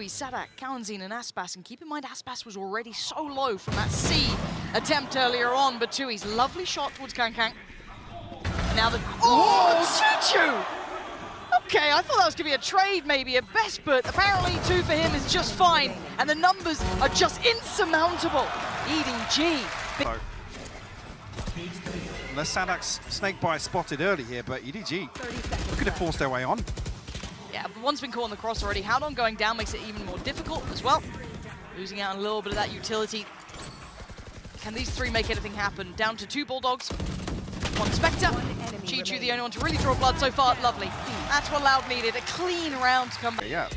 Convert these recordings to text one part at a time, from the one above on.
Sadak, Kalanzine and Aspas, and keep in mind Aspas was already so low from that C attempt earlier on, but Tui's lovely shot towards Kankang. Now the... Oh, Choo-Choo! Okay, I thought that was going to be a trade maybe at best, but apparently 2 for him is just fine, and the numbers are just insurmountable. EDG. Unless Sadak's snake bite spotted early here, but EDG could have forced their way on. Yeah, but one's been caught on the cross already. Howdong going down makes it even more difficult as well. Losing out on a little bit of that utility. Can these 3 make anything happen? Down to 2 Bulldogs, 1 Spectre. Chi-Chu the only one to really draw blood so far. Lovely. That's what Loud needed. A clean round to come. Yeah,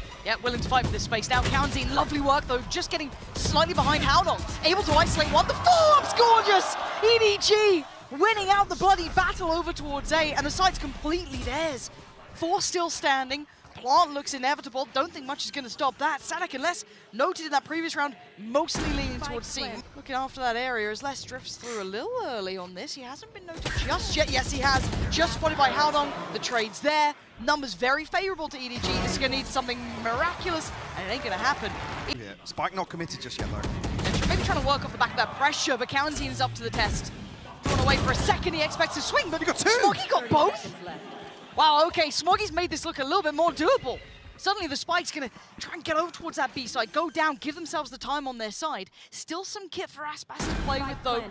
willing to fight for this space. Now Kalanzine, lovely work though, just getting slightly behind Howdong. Able to isolate one. The follow-up's gorgeous! EDG winning out the bloody battle over towards A, and the side's completely theirs. 4 still standing. Plant looks inevitable. Don't think much is going to stop that. Sadak and Les, noted in that previous round, mostly leaning towards C. Looking after that area as Les drifts through a little early on this. He hasn't been noted just yet. Yes, he has. Just spotted by Howdong. The trade's there. Numbers very favorable to EDG. This is going to need something miraculous, and it ain't going to happen. Yeah, Spike not committed just yet, though. And maybe trying to work off the back of that pressure, but Kalanzine is up to the test. Drawn away for a second. He expects a swing, but he got 2. Smoggy got both. Wow, okay, Smoggy's made this look a little bit more doable. Suddenly the Spike's gonna try and get over towards that B side, go down, give themselves the time on their side. Still some kit for Aspas to play with though.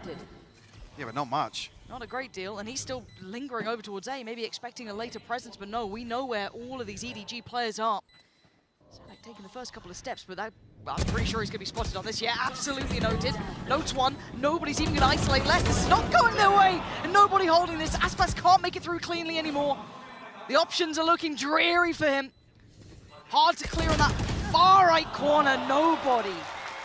Yeah, but not much. Not a great deal, and he's still lingering over towards A, maybe expecting a later presence, but no, we know where all of these EDG players are. So like taking the first couple of steps, but I'm pretty sure he's gonna be spotted on this. Yeah, absolutely noted. Notes 1, nobody's even gonna isolate Les. This is not going their way, and nobody holding this. Aspas can't make it through cleanly anymore. The options are looking dreary for him. Hard to clear on that far right corner, nobody.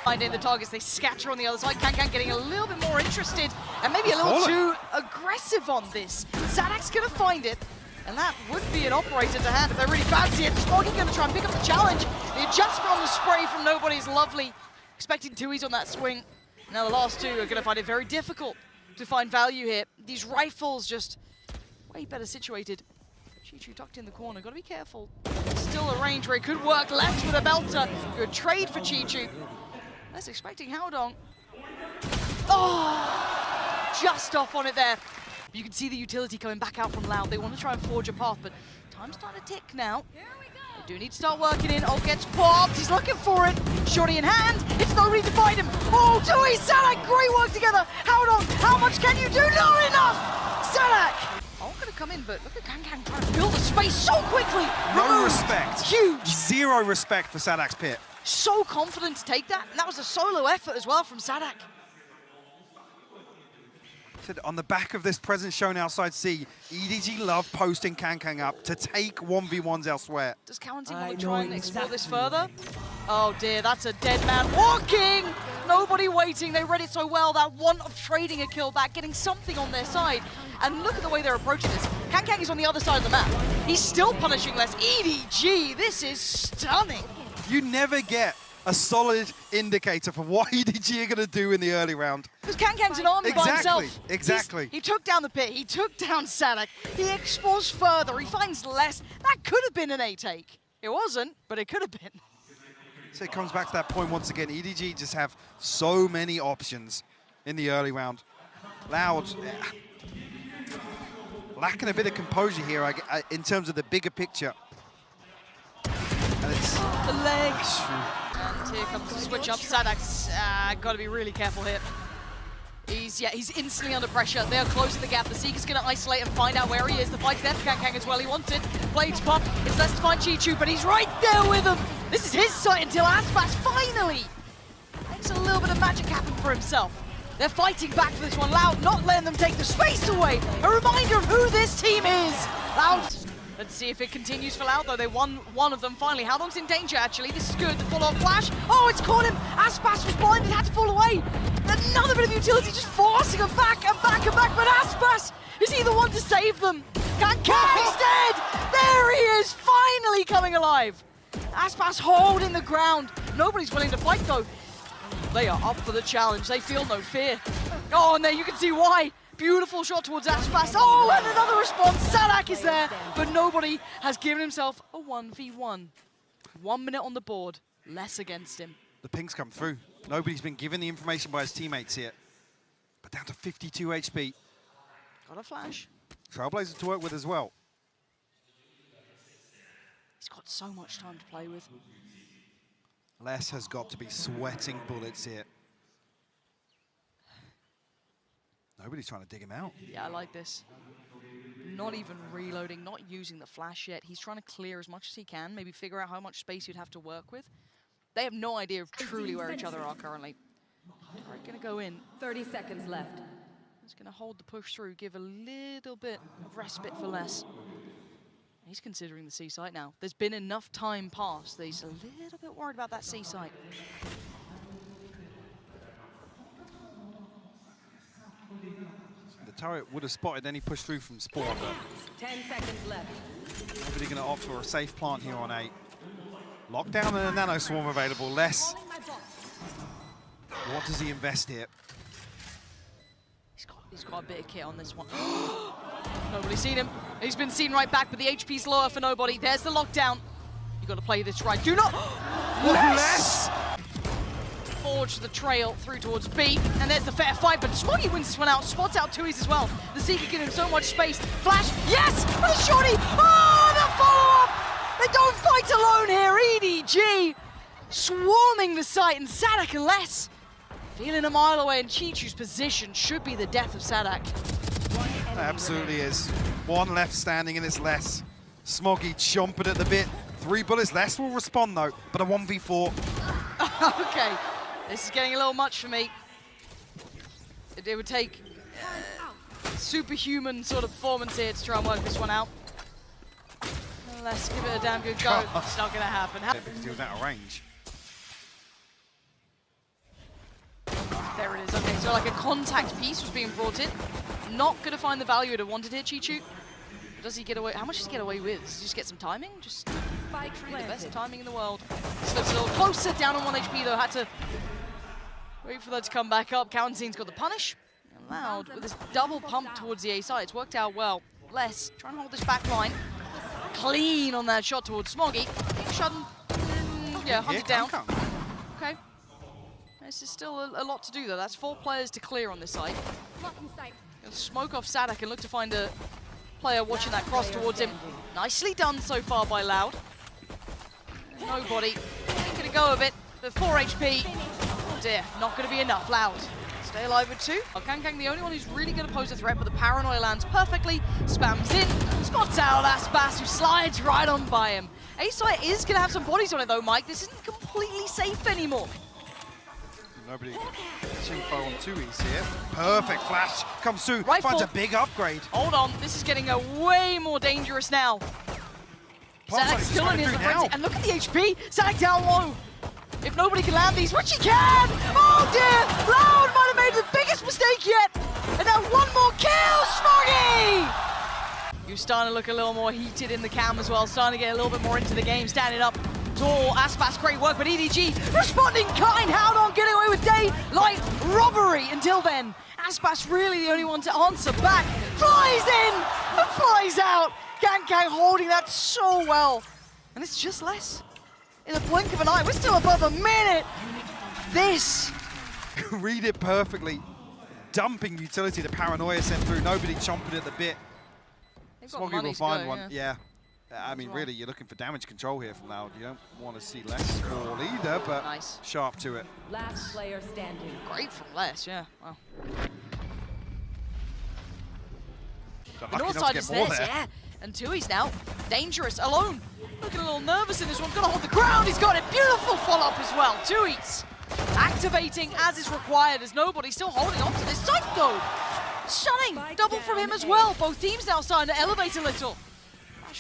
Finding the targets, they scatter on the other side. Kankang getting a little bit more interested and maybe a little too aggressive on this. Sadak's gonna find it, and that would be an operator to hand if they really fancy it. Smoggy gonna try and pick up the challenge. The adjustment on the spray from nobody is lovely. Expecting 2s on that swing. Now the last 2 are gonna find it very difficult to find value here. These rifles just way better situated. Chi-Chu tucked in the corner, gotta be careful. Still a range where it could work. Left with a belter. Good trade for Chi-Chu. Less expecting Howdong. Oh, just off on it there. You can see the utility coming back out from Loud. They want to try and forge a path, but time's starting to tick now. They do need to start working in. Oh, gets popped. He's looking for it. Shorty in hand. It's nobody to find him. Oh, Tui, Sadak, great work together. Howdong, how much can you do? Not enough. Sadak. Going to come in, but look at Kankang trying to build the space so quickly. No respect. Huge. 0 respect for Sadak's pit. So confident to take that, and that was a solo effort as well from Sadak. On the back of this presence shown outside C, EDG love posting Kankang up to take 1v1s elsewhere. Does Kalanzine want to try and explore this further? Oh dear, that's a dead man walking! Nobody waiting, they read it so well, that want of trading a kill back, getting something on their side. And look at the way they're approaching this. Kankang is on the other side of the map. He's still punishing less. EDG, this is stunning. You never get a solid indicator for what EDG are going to do in the early round. Because Kankang's an army by himself. Exactly. He took down the pit, he took down Sadak, he explores further, he finds less. That could have been an A take. It wasn't, but it could have been. So it comes back to that point once again. EDG just have so many options in the early round. Loud, lacking a bit of composure here in terms of the bigger picture. And it's the legs. And here comes the switch up. Sadak's got to be really careful here. He's instantly under pressure. They're closing the gap. The Seeker's going to isolate and find out where he is. The fight's there for Kankang as well. He wants it. Blades pop. It's less to find Chi-Chu, but he's right there with him. This is his sight until Aspas finally makes a little bit of magic happen for himself. They're fighting back for this one. Loud not letting them take the space away. A reminder of who this team is. Loud. Let's see if it continues for Loud, though. They won one of them finally. Howdong's in danger, actually. This is good. The full-on flash. Oh, it's caught him. Aspas was blinded, had to fall away. Another bit of utility just forcing him back and back and back. But Aspas, is he the one to save them? Kankang's dead. There he is, finally coming alive. Aspas holding the ground. Nobody's willing to fight, though. They are up for the challenge. They feel no fear. Oh, and there you can see why. Beautiful shot towards Aspas. Oh, and another response. Sadak is there, but nobody has given himself a 1v1. 1 minute on the board. less against him. The ping's come through. Nobody's been given the information by his teammates here. But down to 52 HP. Got a flash. Trailblazer to work with as well. He's got so much time to play with. Les has got to be sweating bullets here. Nobody's trying to dig him out. Yeah, I like this. Not even reloading, not using the flash yet. He's trying to clear as much as he can, maybe figure out how much space you'd have to work with. They have no idea of truly where each other are currently. All right, gonna go in. 30 seconds left. He's gonna hold the push through, give a little bit of respite for Les. He's considering the C site now. There's been enough time passed that he's a little bit worried about that C site. The turret would have spotted any push through from spawn. 10 seconds left. Nobody going to opt for a safe plant here on A. Lockdown and a nano swarm available. Les. What does he invest here? He's got a bit of kit on this one. Nobody's seen him. He's been seen right back, but the HP's lower for nobody. There's the lockdown. You got to play this right. Do not. Les! Forge the trail through towards B, and there's the fair fight, but Smoggy wins this one out, spots out Tui's as well. The Seeker giving him so much space. Flash, yes! For the shorty! Oh, the follow-up! They don't fight alone here. EDG swarming the site, and Sadak and Les feeling a mile away, and Chichu's position should be the death of Sadak. It absolutely is. One left standing, and it's Les. Smoggy chomping at the bit. 3 bullets. Les will respond though, but a 1v4. Okay. This is getting a little much for me. It would take superhuman sort of performance here to try and work this one out. Let's give it a damn good go. It's not going to happen. Because he was out of range. There it is. Okay, so like a contact piece was being brought in. Not going to find the value it had wanted here, Chichu. Does he get away? How much does he get away with? Does he just get some timing? Just the best timing in the world. Slips a little closer, down on 1 HP though. Had to wait for that to come back up. Countaine's got the punish. And Loud with this double pump towards the A side. It's worked out well. Les trying to hold this back line. Clean on that shot towards Smoggy. Shutting, yeah, hunted down. Okay. This is still a lot to do though. That's 4 players to clear on this side. Gonna smoke off Sadak and look to find a player watching that cross towards him. Nicely done so far by Loud. Nobody ain't gonna go with it. The 4 HP. Oh dear, not gonna be enough. Loud. Stay alive with 2. Kankang the only one who's really gonna pose a threat, but the paranoia lands perfectly. Spams in, spots out Aspas, who slides right on by him. A-site is gonna have some bodies on it though, Mike. This isn't completely safe anymore. Nobody info on 2Es here. Perfect flash comes through, Right finds a big upgrade. Hold on, this is getting way more dangerous now. Sadak still in his frenzy, and look at the HP. Sadak down low. If nobody can land these, which he can! Oh dear! Loud might have made the biggest mistake yet! And then one more kill, Smoggy! You're starting to look a little more heated in the cam as well, starting to get a little bit more into the game, standing up tall. Aspas, great work, but EDG responding kind. How on getting away with daylight robbery until then. Aspas really the only one to answer back. Flies in and flies out. Kankang holding that so well. And it's just Les. In the blink of an eye, we're still above a minute. This. Read it perfectly. Dumping utility, the paranoia sent through. Nobody chomping at the bit. Smoggy will find one. Yeah. I mean, really, you're looking for damage control here from Loud. You don't want to see Les fall either, but nice. Sharp to it. Last player standing. Great from Les, yeah. Wow. The north side is this, yeah. And Tui's now dangerous, alone. Looking a little nervous in this one. Gonna hold the ground. He's got it. Beautiful follow-up as well. Tui's activating as is required, as nobody still holding on to this site though. Stunning. Double from him as well. Both teams now starting to elevate a little.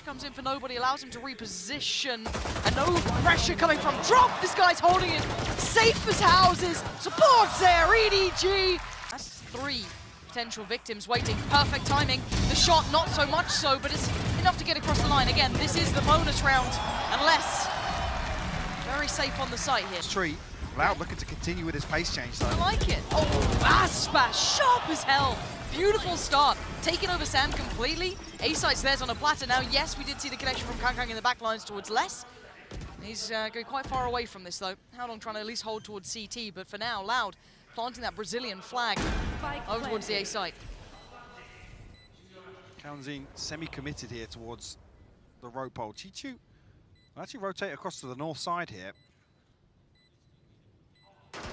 Comes in for nobody, allows him to reposition, and no pressure coming from drop. This guy's holding it safe as houses. Supports there, EDG. That's 3 potential victims waiting. Perfect timing. The shot, not so much so, but it's enough to get across the line. Again, this is the bonus round, unless very safe on the site here. Street, Loud looking to continue with his pace change though. I like it. Oh, Aspas, sharp as hell. Beautiful start, taking over Sam completely. A-site's theirs on a platter now. Yes, we did see the connection from Kankang in the back lines towards Les. He's going quite far away from this, though. Howdong trying to at least hold towards CT, but for now, Loud planting that Brazilian flag over towards the A site. Kaunzin semi-committed here towards the rope pole. Chichu will actually rotate across to the north side here.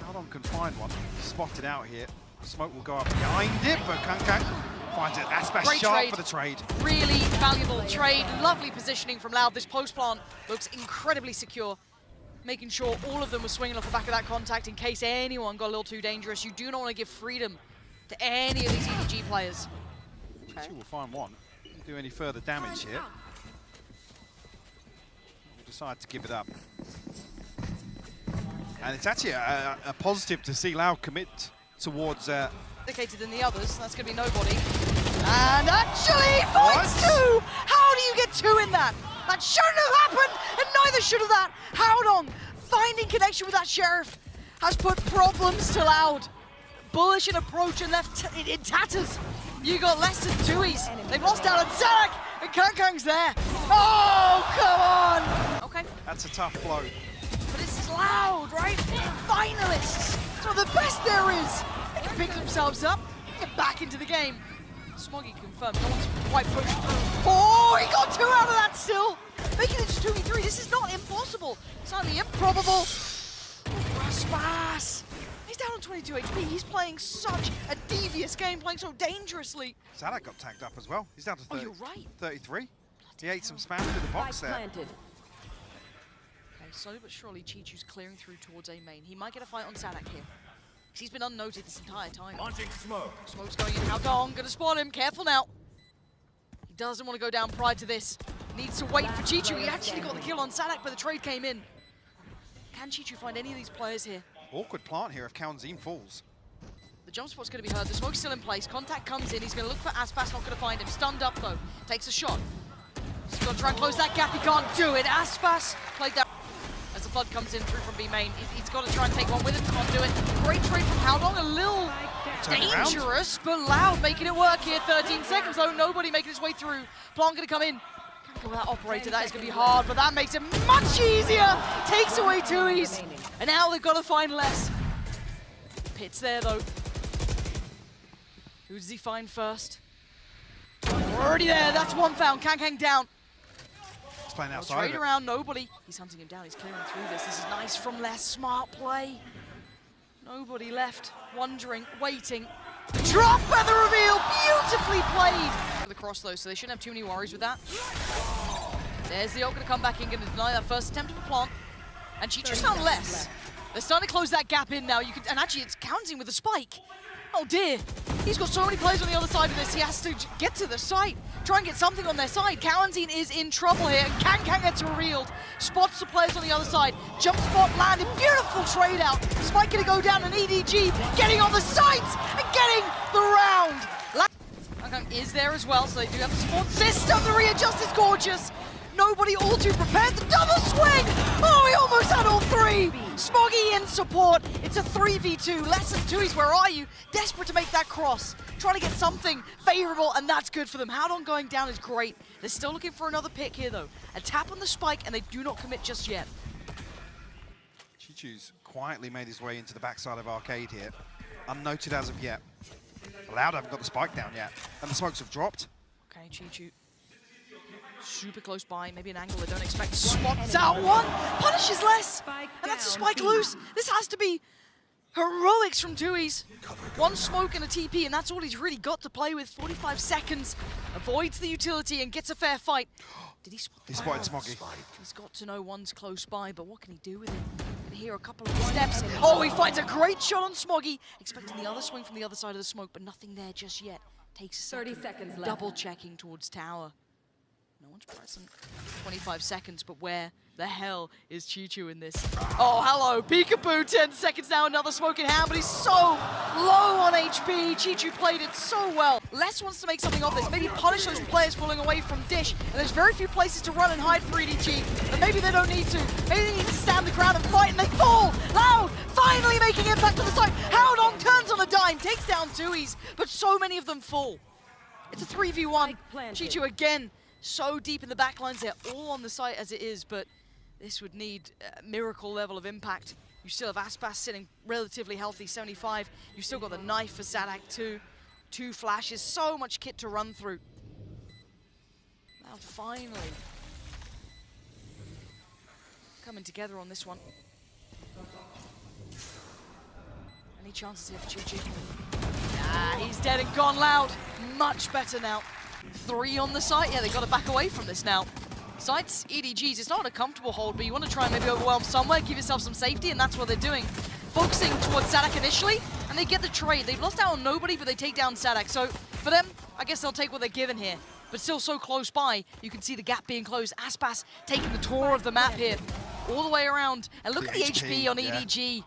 Howdong can find one. Spotted out here. Smoke will go up behind it, but Kankang finds it. Aspas sharp for the trade. Really valuable trade. Lovely positioning from Loud. This post plant looks incredibly secure. Making sure all of them were swinging off the back of that contact in case anyone got a little too dangerous. You do not want to give freedom to any of these EDG players. Okay. We'll find one. Didn't do any further damage here. We'll decide to give it up. And it's actually a positive to see Loud commit towards... dedicated than the others. That's going to be nobody. And actually finds two! How do you get two in that? That shouldn't have happened, and neither should have that. Howdong finding connection with that Sheriff has put problems to Loud. Bullish in approach and left in tatters. You got less than twoies. They've lost out on Zarak, and Kankang's there. Oh, come on! Okay. That's a tough blow. But it's Loud, right? Finalists. It's one of the best there is. They can pick themselves up, get back into the game. Smoggy confirmed, no one's quite pushed through. Oh, he got two out of that still! Making it to 2v3, this is not impossible. It's only improbable. Aspas. He's down on 22 HP, he's playing such a devious game, playing so dangerously. Zarak got tagged up as well. He's down to 30, you're right. 33. He ate some spam through the box there. Planted. Okay, slowly but surely, Chichu's clearing through towards A main. He might get a fight on Zarak here. He's been unnoted this entire time. Launching smoke. Smoke's going in. Howdong gonna spawn him. Careful now. He doesn't want to go down prior to this. Needs to wait for Chichu. He actually got the kill on Zarak, but the trade came in. Can Chichu find any of these players here? Awkward plant here if Kaunzin falls. The jump spot's going to be heard. The smoke's still in place. Contact comes in. He's going to look for Aspas. Not going to find him. Stunned up though. Takes a shot. He's got to try and close that gap. He can't do it. Aspas played that. As the flood comes in through from B main, he's got to try and take one with him. Can't do it. Great trade from Howdong. A little dangerous, but Loud making it work here. 13 seconds though. Nobody making his way through. Plant going to come in. Can't go with that operator. That is going to be hard, but that makes it much easier. Takes away twoies. And now they've got to find less. Pit's there though. Who does he find first? Already there. That's one found. Kankang down. He's playing outside. Trade around, nobody. He's hunting him down. He's clearing through this. This is nice from Les. Smart play. Nobody left. Wondering, waiting. Drop at the reveal. Beautifully played. The cross though, so they shouldn't have too many worries with that. There's the ult going to come back in, going to deny that first attempt of the plant. And Chichu's found less. They're starting to close that gap in now. And actually, it's Kaunzin with a spike. Oh dear. He's got so many players on the other side of this. He has to get to the site, try and get something on their side. Kaunzin is in trouble here. And Kankang gets revealed. Spots the players on the other side. Jump spot landed. Beautiful trade out. Spike going to go down, and EDG getting on the sites and getting the round. Kankang is there as well, so they do have the support system. The readjust is gorgeous. Nobody all too prepared. The double swing! Oh, he almost had all three! Smoggy in support. It's a 3v2. Less than twoies, where are you? Desperate to make that cross. Trying to get something favorable, and that's good for them. Howdong going down is great. They're still looking for another pick here, though. A tap on the spike, and they do not commit just yet. Chichu's quietly made his way into the backside of Arcade here. Unnoted as of yet. Loud haven't got the spike down yet. And the smokes have dropped. Okay, Chichu. Super close by, maybe an angle they don't expect. Spots out one, punishes less, and that's a spike loose. This has to be heroics from twoies. One smoke and a TP, and that's all he's really got to play with. 45 seconds, avoids the utility and gets a fair fight. Did he spot? He spotted Smoggy. He's got to know one's close by, but what can he do with it? Can hear a couple of steps. Oh, he finds a great shot on Smoggy. Expecting the other swing from the other side of the smoke, but nothing there just yet. Takes a second. 30 seconds left. Double checking towards tower. No one's present. 25 seconds, but where the hell is Chichu in this? Oh, hello, peekaboo, 10 seconds now, another smoke in hand, but he's so low on HP. Chichu played it so well. Les wants to make something of this, maybe punish those players falling away from Dish, and there's very few places to run and hide for EDG, but maybe they don't need to. Maybe they need to stand the ground and fight, and they fall. Loud, finally making impact on the side. Howdong turns on the dime, takes down twoies, but so many of them fall. It's a 3v1. Chichu again. So deep in the backlines, they're all on the site as it is, but This would need a miracle level of impact. You still have Aspas sitting relatively healthy, 75. You've still got the knife for Sadak too. 2 flashes, so much kit to run through. Now finally coming together on this one. Any chances here for Chi-Chi? Ah, he's dead and gone. Loud. Much better now. 3 on the site. Yeah, they got to back away from this now. Sites, EDGs, it's not a comfortable hold, but you want to try and maybe overwhelm somewhere, give yourself some safety, and that's what they're doing. Focusing towards Sadak initially, and they get the trade. They've lost out on nobody, but they take down Sadak. So for them, I guess they'll take what they're given here. But still so close by, you can see the gap being closed. Aspas taking the tour of the map here, all the way around. And look at the HP on EDG.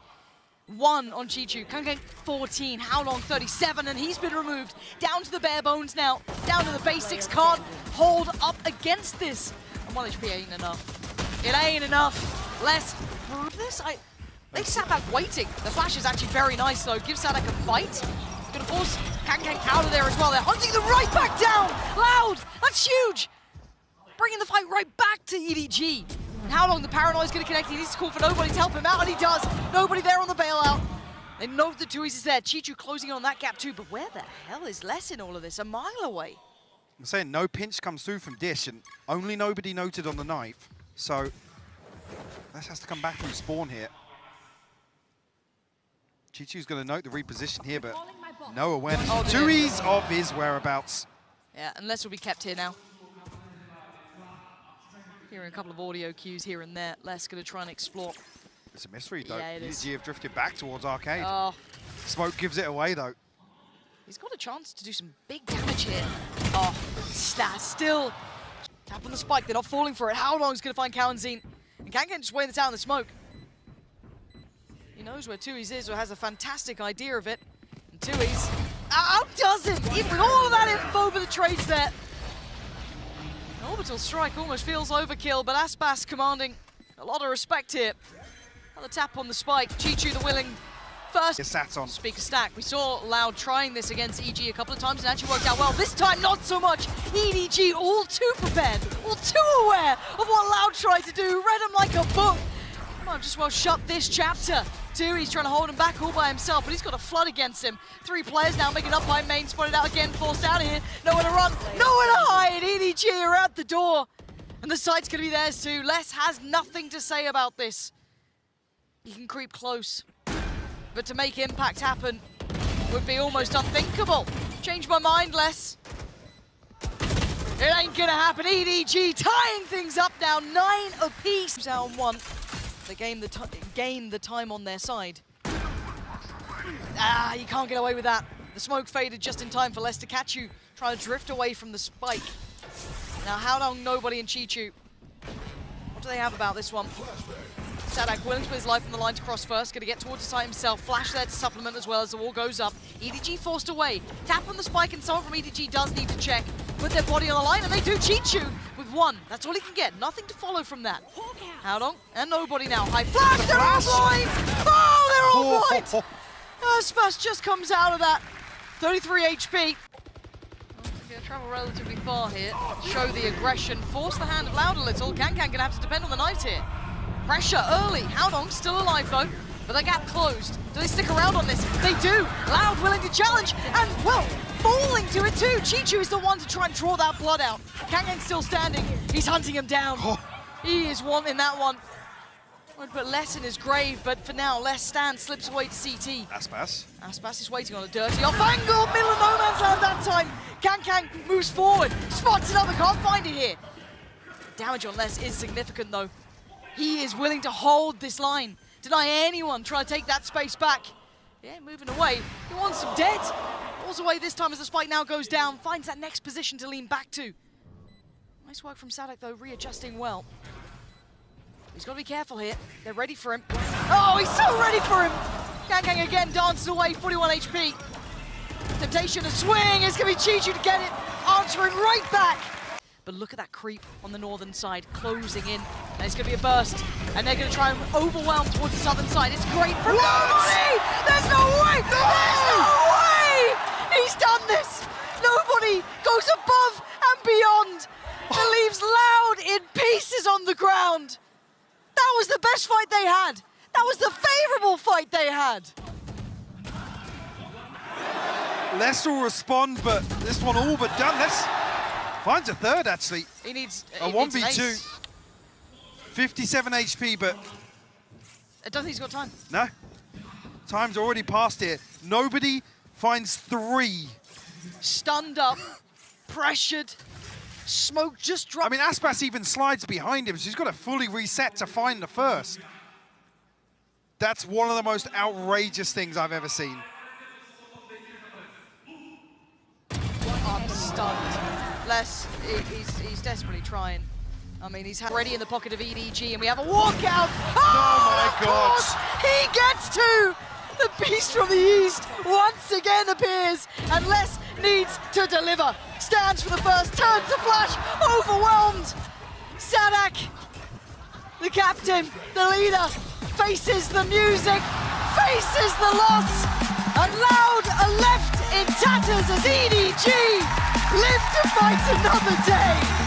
1 on Chi-Chu, Kang 14, How Long 37, and he's been removed. Down to the bare bones now, down to the basics, can't hold up against this. And 1 HP ain't enough. It ain't enough. Let's prove this. They sat back waiting. The flash is actually very nice though, gives Sadak a fight. Gonna force Kang out of there as well. They're hunting them right back down. Loud, that's huge. Bringing the fight right back to EDG. And How Long the Paranoia's going to connect. He needs to call for nobody to help him out, and he does. Nobody there on the bailout. They know the Tui's is there. Chi-Chu closing on that gap too, but where the hell is Les in all of this? A mile away. I'm saying no pinch comes through from Dish, and only nobody noted on the knife. So Les has to come back through spawn here. Chi-Chu's going to note the reposition here, but no awareness. Oh, Tui's of his whereabouts. Yeah, and Les will be kept here now. Hearing a couple of audio cues here and there. Les going to try and explore. It's a mystery though. Yeah, it is. EDG have drifted back towards Arcade. Oh. Smoke gives it away though. He's got a chance to do some big damage here. Oh, still. Tap on the spike, they're not falling for it. How Long's going to find Kawanzine? And Kankan just waiting this out in the smoke. He knows where Tui's is, or has a fantastic idea of it. And Tui's outdoesn't, even with all of that info for the trades there. An orbital strike almost feels overkill, but Aspas commanding a lot of respect here. Another tap on the spike. Chi-Chu the willing first. Sat on. Speaker stack. We saw Loud trying this against EG a couple of times and actually worked out well. This time, not so much. EDG all too prepared, all too aware of what Loud tried to do. Read him like a book. Might just well shut this chapter. He's trying to hold him back all by himself, but he's got a flood against him. 3 players now making up by main, spotted out again, forced out of here. Nowhere to run, nowhere to hide. EDG are out the door. And the site's going to be theirs too. Les has nothing to say about this. He can creep close. But to make impact happen would be almost unthinkable. Change my mind, Les. It ain't going to happen. EDG tying things up now, 9 apiece. Down 1. They gain the time on their side. Ah, you can't get away with that. The smoke faded just in time for Les to catch you, trying to drift away from the spike. Now, How Long, nobody in Chi-Chu. What do they have about this one? Sadak willing to put his life on the line to cross first, going to get towards the site himself. Flash there to supplement as well as the wall goes up. EDG forced away. Tap on the spike, and someone from EDG does need to check. Put their body on the line, and they do. Chi-Chu with 1. That's all he can get. Nothing to follow from that. How Long? And nobody now. High flash! They're all blind! Oh, they're all blind! Aspas just comes out of that. 33 HP. Going to travel relatively far here. Show the aggression. Force the hand of Loud a little. Kankan going to have to depend on the knives here. Pressure early. How Long still alive though, but the gap closed. Do they stick around on this? They do. Loud willing to challenge, and well, falling to it too. Chi-Chu is the one to try and draw that blood out. Kangan still standing. He's hunting him down. He is wanting that one. Would put Les in his grave, but for now, Les stands, slips away to CT. Aspas is waiting on a dirty off angle. Middle of no man's land that time. Kankan moves forward, spots another, can't find it here. Damage on Les is significant though. He is willing to hold this line. Deny anyone try to take that space back. Yeah, moving away. He wants him dead. Falls away this time as the spike now goes down. Finds that next position to lean back to. Nice work from Sadak though, readjusting well. He's got to be careful here. They're ready for him. Oh, he's so ready for him. Kankan again dances away, 41 HP. Temptation to swing. It's going to be Chi-Chu to get it. Answering right back. But look at that creep on the northern side, closing in. And it's going to be a burst. And they're going to try and overwhelm towards the southern side. It's great for nobody! There's no way! No! There's no way! He's done this! Nobody goes above and beyond. It leaves Loud in pieces on the ground. was the best fight they had. That was the favorable fight they had. Leicester will respond, but this one all but done. Let's finds a third, actually. He needs a 1v2. 57 HP, but... I don't think he's got time. No. Time's already passed here. Nobody finds 3. Stunned up, pressured, smoke just dropped. I mean, Aspas even slides behind him, so he's got to fully reset to find the first. That's one of the most outrageous things I've ever seen. I'm stunned. Les, he's desperately trying. I mean, he's already in the pocket of EDG, and we have a walkout. Oh my God! He gets to! The beast from the east once again appears, and Les needs to deliver. Stands for the first, turns to flash, overwhelmed. Sadak, the captain, the leader, faces the music, faces the loss, and Loud are left in tatters as EDG live to fight another day.